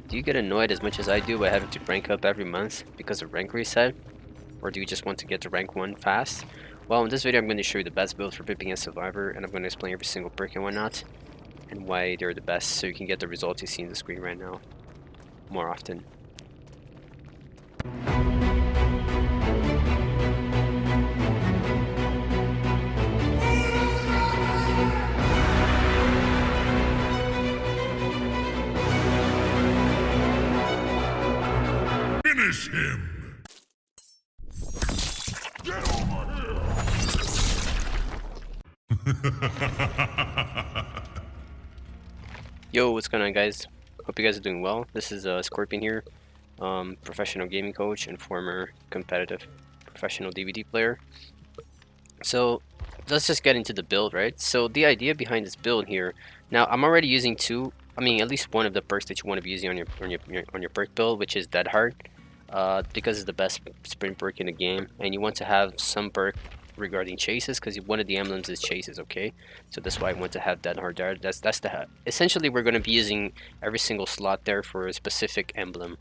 Do you get annoyed as much as I do by having to rank up every month because of rank reset? Or do you just want to get to rank 1 fast? Well, in this video I'm going to show you the best build for pipping a survivor, and I'm going to explain every single perk and whatnot, and why they're the best, so you can get the results you see on the screen right now more often. Finish him! Get over here! Yo, what's going on, guys? Hope you guys are doing well. This is Scorpion here, professional gaming coach and former competitive professional DVD player. So let's just get into the build, right? So the idea behind this build here, now I'm already using at least one of the perks that you want to be using on your perk build, which is Dead Heart, because it's the best sprint perk in the game, and you want to have some perk regarding chases, because one of the emblems is chases. Okay, so that's why I want to have Dead Heart there. Essentially we're going to be using every single slot there for a specific emblem,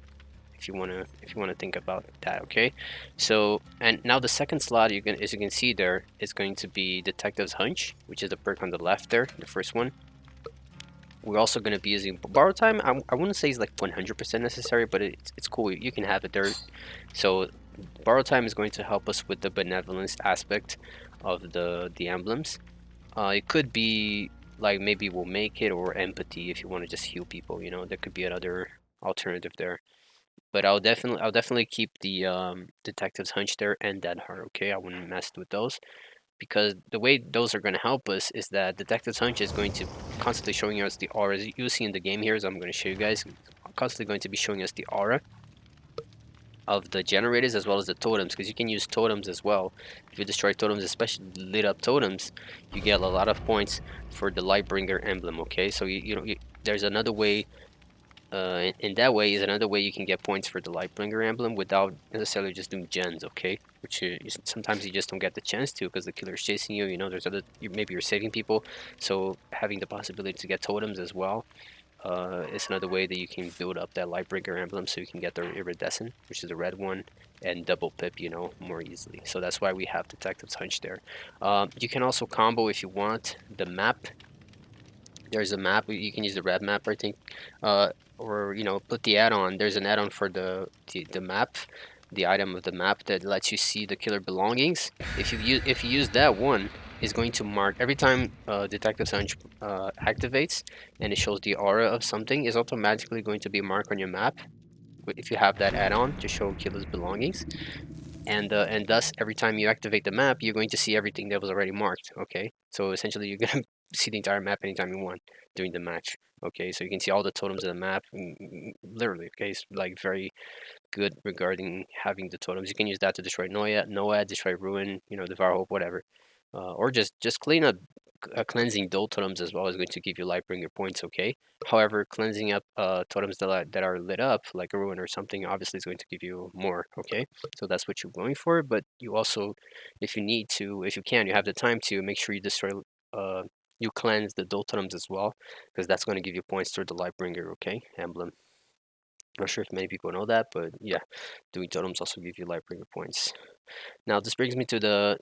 if you want to think about that. Okay, so and now the second slot, as you can see there, is going to be Detective's Hunch, which is the perk on the left there, the first one. We're also going to be using Borrow Time. I wouldn't say it's like 100% necessary, but it's cool, you can have it there. So Borrow Time is going to help us with the Benevolence aspect of the emblems. It could be like maybe We'll Make It or Empathy if you want to just heal people, you know. There could be another alternative there. But I'll definitely keep the Detective's Hunch there and Dead Heart. Okay, I wouldn't mess with those, because the way those are going to help us is that Detective's Hunch is going to constantly showing us the auras. You see in the game here, as I'm going to show you guys, constantly going to be showing us the aura of the generators as well as the totems, because you can use totems as well. If you destroy totems, especially lit up totems, you get a lot of points for the lightbringer emblem. Okay, so there's another way. In that way is another way you can get points for the lightbringer emblem without necessarily just doing gens. Okay, which sometimes you just don't get the chance to because the killer is chasing you. You know, there's maybe you're saving people, so having the possibility to get totems as well is another way that you can build up that lightbringer emblem, so you can get the iridescent, which is the red one, and double pip, you know, more easily. So that's why we have Detective's Hunch there. You can also combo if you want the map. There's a map, you can use the red map, I think, or put the add-on. There's an add-on for the map, the item of the map that lets you see the killer belongings. If you use that one, it's going to mark every time Detective's Hunch activates and it shows the aura of something, is automatically going to be marked on your map if you have that add-on to show killer's belongings. And thus every time you activate the map, you're going to see everything that was already marked. Okay, so essentially you're gonna see the entire map anytime you want during the match. Okay, so you can see all the totems of the map, literally. Okay, it's like very good regarding having the totems. You can use that to destroy Noah, destroy Ruin, Devour Hope, whatever, or just clean up. Cleansing dual totems as well is going to give you Lightbringer points. Okay, however, cleansing up totems that are lit up like a Ruin or something obviously is going to give you more. Okay, so that's what you're going for, but you also, if you can, you have the time to make sure you destroy you cleanse the dual totems as well, because that's going to give you points toward the Lightbringer, okay, emblem. Not sure if many people know that, but yeah, doing totems also give you Lightbringer points. Now this brings me to the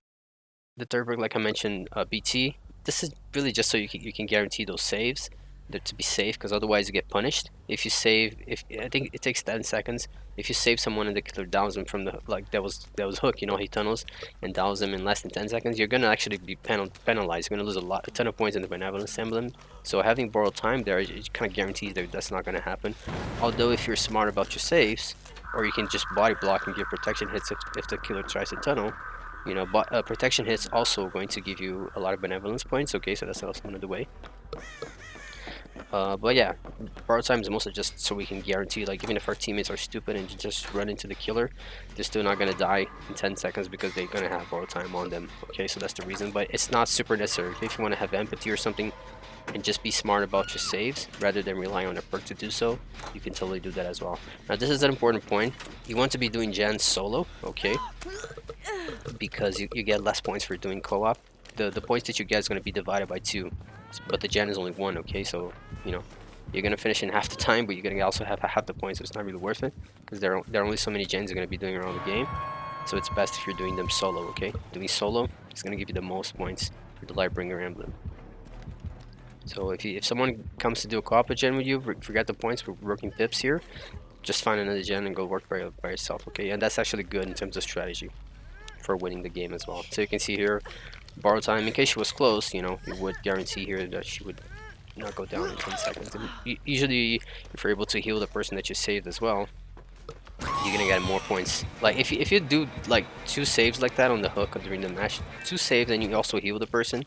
third perk, like I mentioned, BT. This is really just so you can guarantee those saves to be safe, because otherwise you get punished. If you save, I think it takes 10 seconds. If you save someone and the killer downs them from the, like that was Hook, he tunnels and downs them in less than 10 seconds, you're gonna actually be penalized. You're gonna lose a ton of points in the Benevolence emblem. So having Borrowed Time there, it kind of guarantees that that's not gonna happen. Although if you're smart about your saves, or you can just body block and give protection hits if the killer tries to tunnel. But protection hits also going to give you a lot of Benevolence points. Okay, so that's also another way. But yeah, Borrowed Time is mostly just so we can guarantee, like, even if our teammates are stupid and just run into the killer, they're still not gonna die in 10 seconds because they're gonna have Borrowed Time on them. Okay, so that's the reason, but it's not super necessary. If you want to have empathy or something and just be smart about your saves rather than relying on a perk to do so, you can totally do that as well. Now this is an important point. You want to be doing gens solo, okay, because you get less points for doing co-op. The points that you get is going to be divided by 2, but the gen is only 1. Okay, so You're gonna finish in half the time, but you're gonna also have half the points, so it's not really worth it because there are only so many gens you're gonna be doing around the game. So it's best if you're doing them solo, okay? Doing solo is gonna give you the most points for the Lightbringer emblem. So if someone comes to do a co-op gen with you, forget the points. We're working pips here. Just find another gen and go work by yourself, okay? And that's actually good in terms of strategy for winning the game as well. So you can see here, borrow time. In case she was close, you know, it would guarantee here that she would not go down in 10 seconds. And usually, if you're able to heal the person that you saved as well, you're gonna get more points. Like if you do like 2 saves like that on the hook during the match, 2 saves and you also heal the person,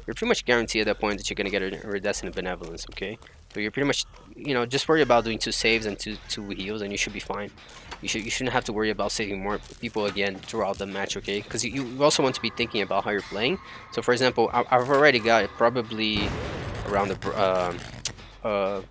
you're pretty much guaranteed at that point that you're gonna get a iridescent Benevolence, okay? So you're pretty much, you know, just worry about doing 2 saves and two heals and you should be fine. You shouldn't have to worry about saving more people again throughout the match, okay? Because you also want to be thinking about how you're playing. So for example, I've already got probably around the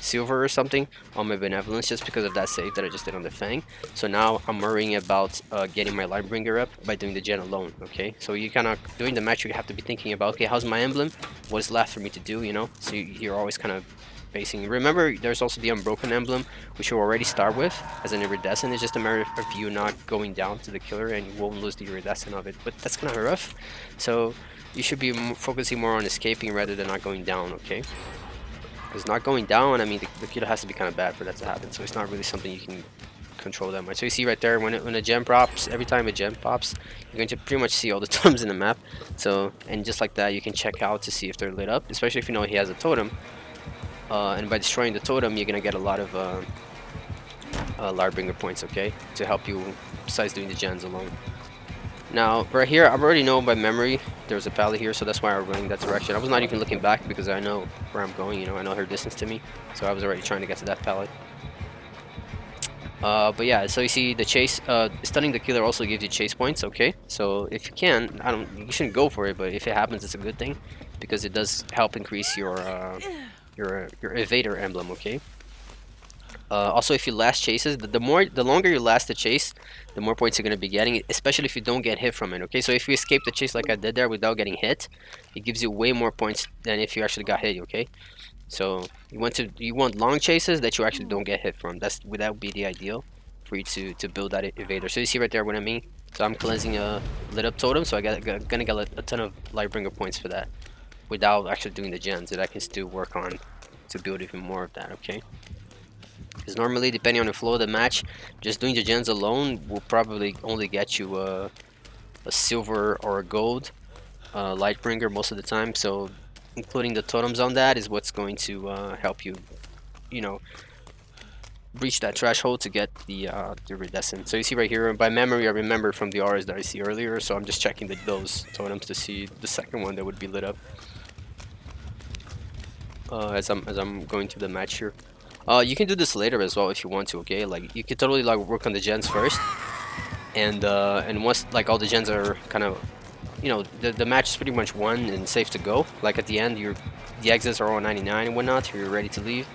silver or something on my Benevolence just because of that save that I just did on the Fang. So now I'm worrying about getting my Lightbringer up by doing the gen alone, okay? So you kind of, during the match, you have to be thinking about, okay, how's my emblem? What is left for me to do, you know? So you're always kind of basing. Remember, there's also the Unbroken emblem, which you already start with as an iridescent. It's just a matter of you not going down to the killer and you won't lose the iridescent of it, but that's kind of rough. So you should be focusing more on escaping rather than not going down, okay? Because not going down, I mean, the killer has to be kind of bad for that to happen, so it's not really something you can control that much. So you see right there, when a gem pops, every time a gem pops, you're going to pretty much see all the totems in the map. So, and just like that, you can check out to see if they're lit up, especially if you know he has a totem. And by destroying the totem, you're going to get a lot of Lightbringer points, okay, to help you besides doing the gens alone. Now, right here, I already know by memory there's a pallet here, so that's why I'm running that direction. I was not even looking back because I know where I'm going, you know, I know her distance to me, so I was already trying to get to that pallet. But yeah, so you see the chase, stunning the killer also gives you chase points, okay? So if you can, you shouldn't go for it, but if it happens, it's a good thing because it does help increase your evader emblem, okay? Also, if you last chases, the longer you last the chase, the more points you're going to be getting, especially if you don't get hit from it, okay? So if you escape the chase like I did there without getting hit, it gives you way more points than if you actually got hit, okay? So you want long chases that you actually don't get hit from. That would be the ideal for you to build that evader. So you see right there what I mean? So I'm cleansing a lit up totem, so gonna get a ton of Lightbringer points for that without actually doing the gens that I can still work on to build even more of that, okay? Because normally, depending on the flow of the match, just doing the gens alone will probably only get you a silver or a gold Lightbringer most of the time. So including the totems on that is what's going to help you, you know, reach that threshold to get the iridescent. So you see right here, by memory, I remember from the auras that I see earlier. So I'm just checking those totems to see the second one that would be lit up as I'm going through the match here. You can do this later as well if you want to, okay? Like, you can totally like work on the gens first, and once like all the gens are kind of, you know, the match is pretty much won and safe to go. Like at the end, the exits are all 99 and whatnot. You're ready to leave.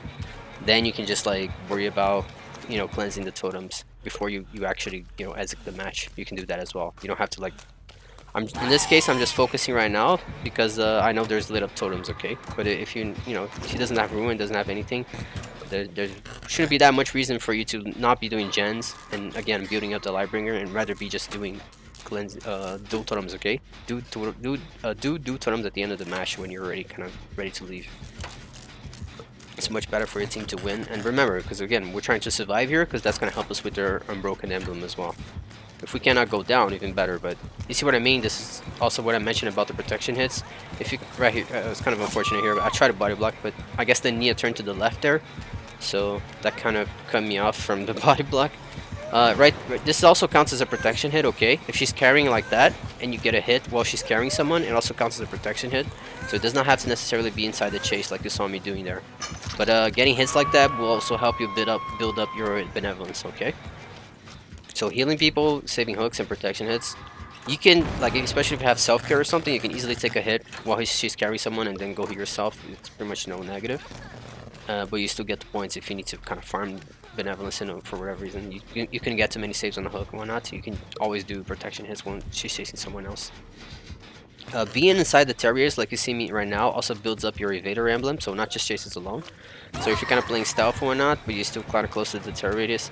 Then you can just like worry about, you know, cleansing the totems before you actually, you know, exit the match. You can do that as well. You don't have to like. In this case, I'm just focusing right now because I know there's lit up totems, okay? But if you know, if he doesn't have ruin, doesn't have anything, there shouldn't be that much reason for you to not be doing gens and again building up the Lightbringer and rather be just doing dual totems, okay? Do totems at the end of the match when you're already kind of ready to leave. It's much better for your team to win. And remember, because again, we're trying to survive here because that's going to help us with their Unbroken emblem as well. If we cannot go down, even better. But you see what I mean? This is also what I mentioned about the protection hits. If you right here, it's kind of unfortunate here, but I tried to body block, but I guess the Nia turned to the left there, so that kind of cut me off from the body block. Right, this also counts as a protection hit, okay? If she's carrying like that and you get a hit while she's carrying someone, it also counts as a protection hit. So it does not have to necessarily be inside the chase like you saw me doing there. But getting hits like that will also help you build up your Benevolence, okay? So healing people, saving hooks, and protection hits. You can, like, especially if you have self-care or something, you can easily take a hit while she's carrying someone and then go heal yourself. It's pretty much no negative. But you still get the points if you need to kind of farm Benevolence in for whatever reason. You can get too many saves on the hook and whatnot, so you can always do protection hits when she's chasing someone else. Being inside the terriers, like you see me right now, also builds up your evader emblem, so not just chases alone. So if you're kind of playing stealth or whatnot, but you're still kind of close to the terror radius,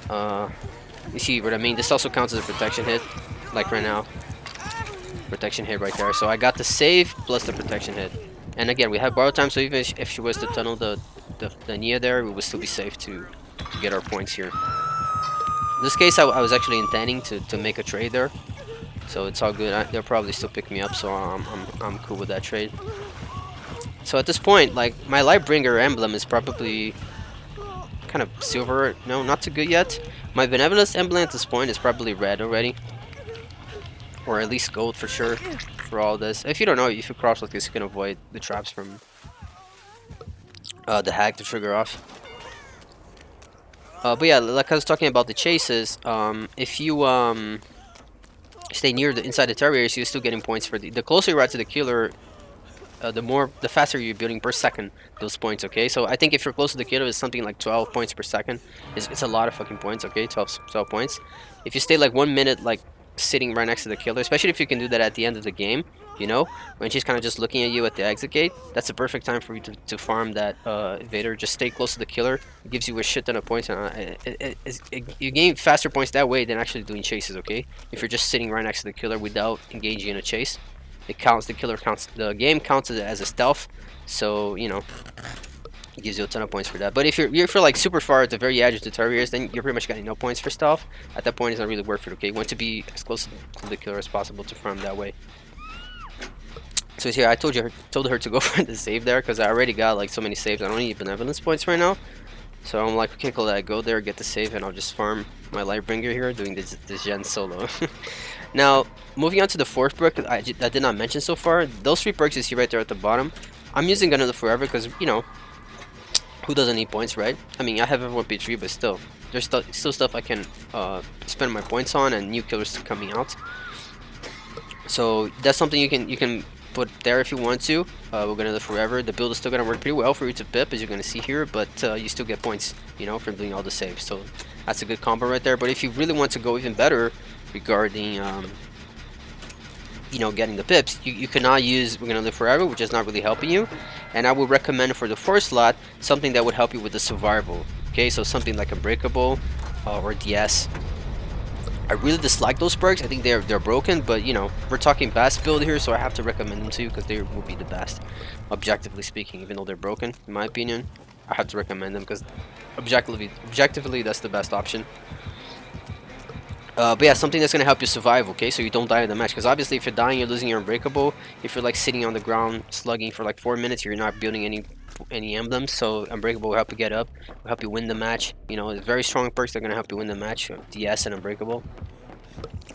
you see what I mean? This also counts as a protection hit, like right now. Protection hit right there. So I got the save plus the protection hit. And again, we have borrow time, so even if she was to tunnel the Nia there, we would still be safe to get our points here. In this case, I was actually intending to make a trade there. So it's all good. They'll probably still pick me up, so I'm cool with that trade. So at this point, like, my lightbringer emblem is probably kind of silver. No, not too good yet. My Benevolence emblem at this point is probably red already, or at least gold for sure. For all this, if you don't know, if you cross like this, you can avoid the traps from the hack to trigger off. But yeah, like I was talking about the chases, if you stay near the inside the terriers, you're still getting points for the closer you are to the killer, the faster you're building per second those points. Okay, so I think if you're close to the killer, it's something like 12 points per second. It's a lot of fucking points. Okay, 12 points. If you stay like 1 minute like sitting right next to the killer, especially if you can do that at the end of the game, you know, when she's kind of just looking at you at the exit gate, that's a perfect time for you to farm that evader. Just stay close to the killer. It gives you a shit ton of points, and you gain faster points that way than actually doing chases. Okay, if you're just sitting right next to the killer without engaging in a chase, it counts. The killer counts. The game counts it as a stealth, so you know, it gives you a ton of points for that. But if you're like super far at the very edge of the terriers, then you're pretty much getting no points for stealth. At that point, it's not really worth it. Okay, you want to be as close to the killer as possible to farm that way. So here, I told her to go for the save there because I already got like so many saves. I don't need Benevolence points right now. So I'm like, okay, cool, I go there, get the save, and I'll just farm my lightbringer here, doing this gen solo. Now, moving on to the fourth perk I did not mention so far. Those 3 perks you see right there at the bottom, I'm using Gun of the Forever because, you know, who doesn't need points, right? I mean, I have everyone P3, but still, there's still stuff I can spend my points on, and new killers coming out. So that's something you can put there if you want to. We're gonna live forever. The build is still gonna work pretty well for you to pip, as you're gonna see here, but you still get points, you know, from doing all the saves. So that's a good combo right there. But if you really want to go even better regarding, you know, getting the pips, you cannot use We're Gonna Live Forever, which is not really helping you. And I would recommend for the 4th slot something that would help you with the survival. Okay, so something like Unbreakable or DS. I really dislike those perks. I think they're broken, but you know, we're talking best build here, so I have to recommend them to you because they will be the best, objectively speaking. Even though they're broken, in my opinion, I have to recommend them because objectively that's the best option. But yeah, something that's gonna help you survive, okay? So you don't die in the match. Because obviously, if you're dying, you're losing your Unbreakable. If you're like sitting on the ground slugging for like 4 minutes, you're not building any emblems. So Unbreakable will help you get up, will help you win the match. You know, it's very strong perks that are gonna help you win the match. DS and Unbreakable.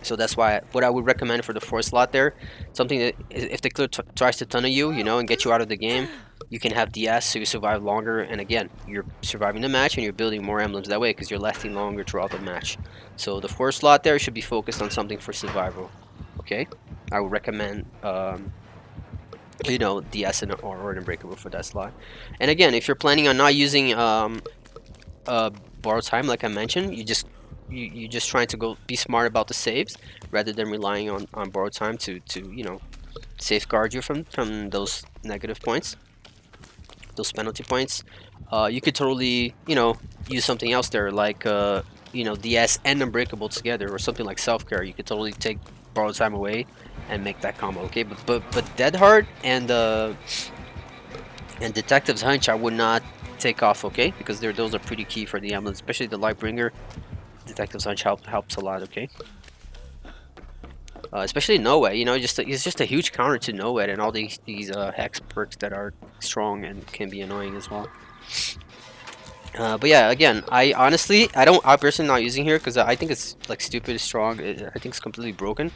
So that's why what I would recommend for the 4th slot there, something that if the killer tries to tunnel you, you know, and get you out of the game, you can have DS so you survive longer, and again, you're surviving the match and you're building more emblems that way because you're lasting longer throughout the match. So the 4th slot there should be focused on something for survival. Okay, I would recommend you know, DS or Unbreakable for that slot. And again, if you're planning on not using borrowed time, like I mentioned, you just trying to go be smart about the saves rather than relying on borrowed time to you know, safeguard you from those negative points, those penalty points. You could totally, you know, use something else there, like you know, DS and Unbreakable together, or something like self-care. You could totally take borrowed time away and make that combo. Okay, but Dead Hard and Detective's Hunch I would not take off, okay, because those are pretty key for the emblems, especially the Lightbringer. Detective's Hunch helps a lot, okay. Especially No Way, you know, it's just a huge counter to No Way and all these hex perks that are strong and can be annoying as well. But yeah, again, I'm personally not using here because I think it's like stupid strong. I think it's completely broken.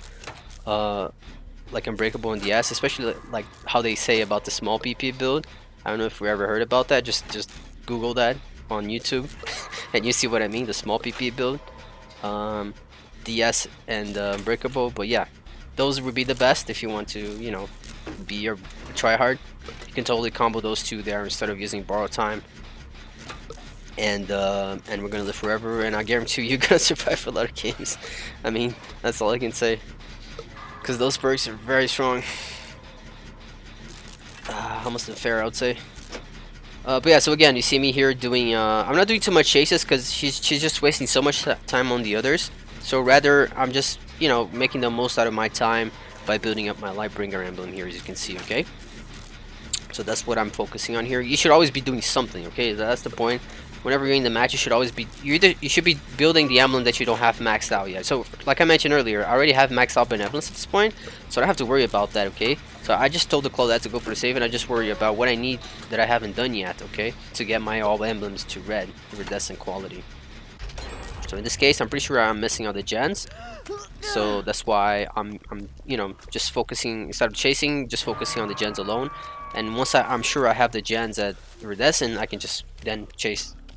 Like Unbreakable and DS, especially like how they say about the small PP build. I don't know if we ever heard about that. Just Google that on YouTube, and you see what I mean. The small PP build, DS and Unbreakable. But yeah, those would be the best if you want to, you know, be your try hard. You can totally combo those two there instead of using borrow time. And We're Gonna Live Forever, and I guarantee you're gonna survive a lot of games. I mean, that's all I can say. because those perks are very strong. Almost unfair, I would say. But yeah, so again, you see me here doing, I'm not doing too much chases because she's just wasting so much time on the others. So rather, I'm just, you know, making the most out of my time by building up my Lightbringer emblem here, as you can see, okay? So that's what I'm focusing on here. You should always be doing something, okay? That's the point. Whenever you're in the match, you should always be, you should be building the emblem that you don't have maxed out yet. So, like I mentioned earlier, I already have maxed out Benevolence at this point, so I don't have to worry about that, okay? So I just told the Claudette to go for the save, and I just worry about what I need that I haven't done yet, okay? To get my all emblems to red, iridescent quality. So in this case, I'm pretty sure I'm missing all the gens. So that's why I'm you know, just focusing, instead of chasing, just focusing on the gens alone. And once I'm sure I have the gens at iridescent, I can just then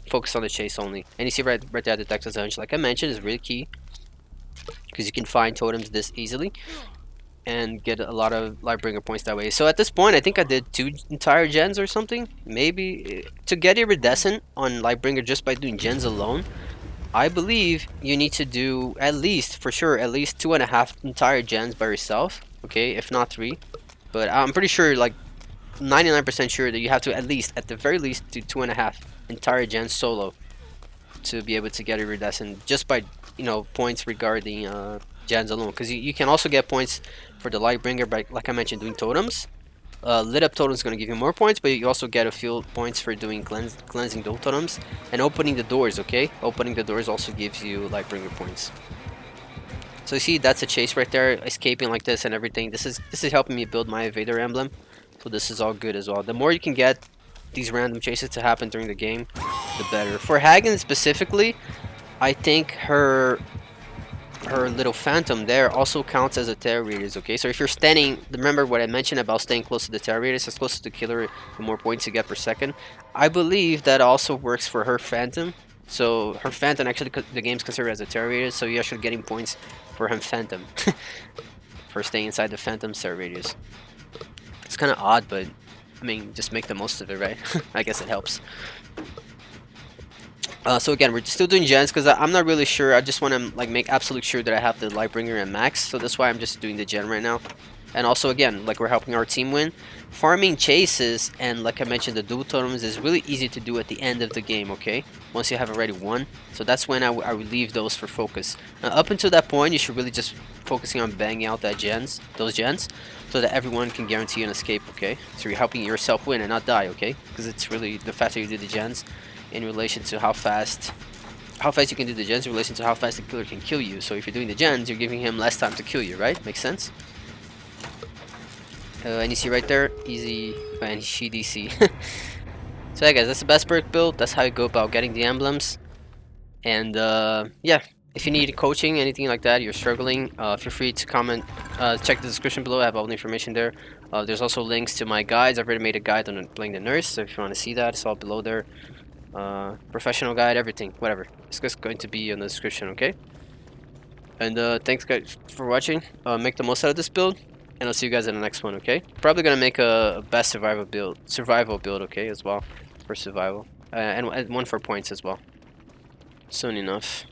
focus on the chase only. And you see right there, the Detective's Hunch, like I mentioned, is really key, because you can find totems this easily and get a lot of Lightbringer points that way. So at this point, I think I did 2 entire gens or something. Maybe to get iridescent on Lightbringer just by doing gens alone, I believe you need to do at least, for sure, at least 2.5 entire gens by yourself. Okay, if not 3. But I'm pretty sure, like 99% sure, that you have to at least, at the very least, do 2.5 entire gens solo to be able to get iridescent just by, you know, points regarding gens alone. Because you can also get points for the Lightbringer by, like I mentioned, doing totems. Lit up totems is going to give you more points, but you also get a few points for doing cleansing those totems and opening the doors. Okay, opening the doors also gives you Lightbringer points. So you see, that's a chase right there, escaping like this and everything. This is helping me build my Evader emblem, so this is all good as well. The more you can get these random chases to happen during the game, the better. For Hagen specifically, I think her little phantom there also counts as a terror radius, okay? So if you're standing, remember what I mentioned about staying close to the terror radius, as close to the killer, the more points you get per second. I believe that also works for her phantom. So her phantom, actually, the game's considered as a terror radius, so you're actually getting points for her phantom for staying inside the phantom terror radius. It's kind of odd, but I mean, just make the most of it, right? I guess it helps. So again, we're still doing gens because I'm not really sure. I just want to like make absolute sure that I have the Lightbringer and max. So that's why I'm just doing the gen right now. And also again, like we're helping our team win. Farming chases and like I mentioned, the dual totems is really easy to do at the end of the game. Okay, once you have already won. So that's when I would leave those for focus. Now, up until that point, you should really just focusing on banging out those gens, so that everyone can guarantee an escape. Okay, so you're helping yourself win and not die. Okay, because it's really the faster you do the gens in relation to how fast you can do the gens in relation to how fast the killer can kill you. So if you're doing the gens, you're giving him less time to kill you, right? Makes sense? And you see right there, easy, and she DC. So yeah guys, that's the best perk build. That's how you go about getting the emblems. And yeah, if you need coaching, anything like that, you're struggling, feel free to comment, check the description below. I have all the information there. There's also links to my guides. I've already made a guide on playing the nurse, so if you want to see that, it's all below there. Professional guide, everything, whatever. It's just going to be in the description, okay? And thanks guys for watching. Make the most out of this build, and I'll see you guys in the next one, okay? Probably gonna make a best survival build, okay, as well, for survival, and one for points as well. Soon enough.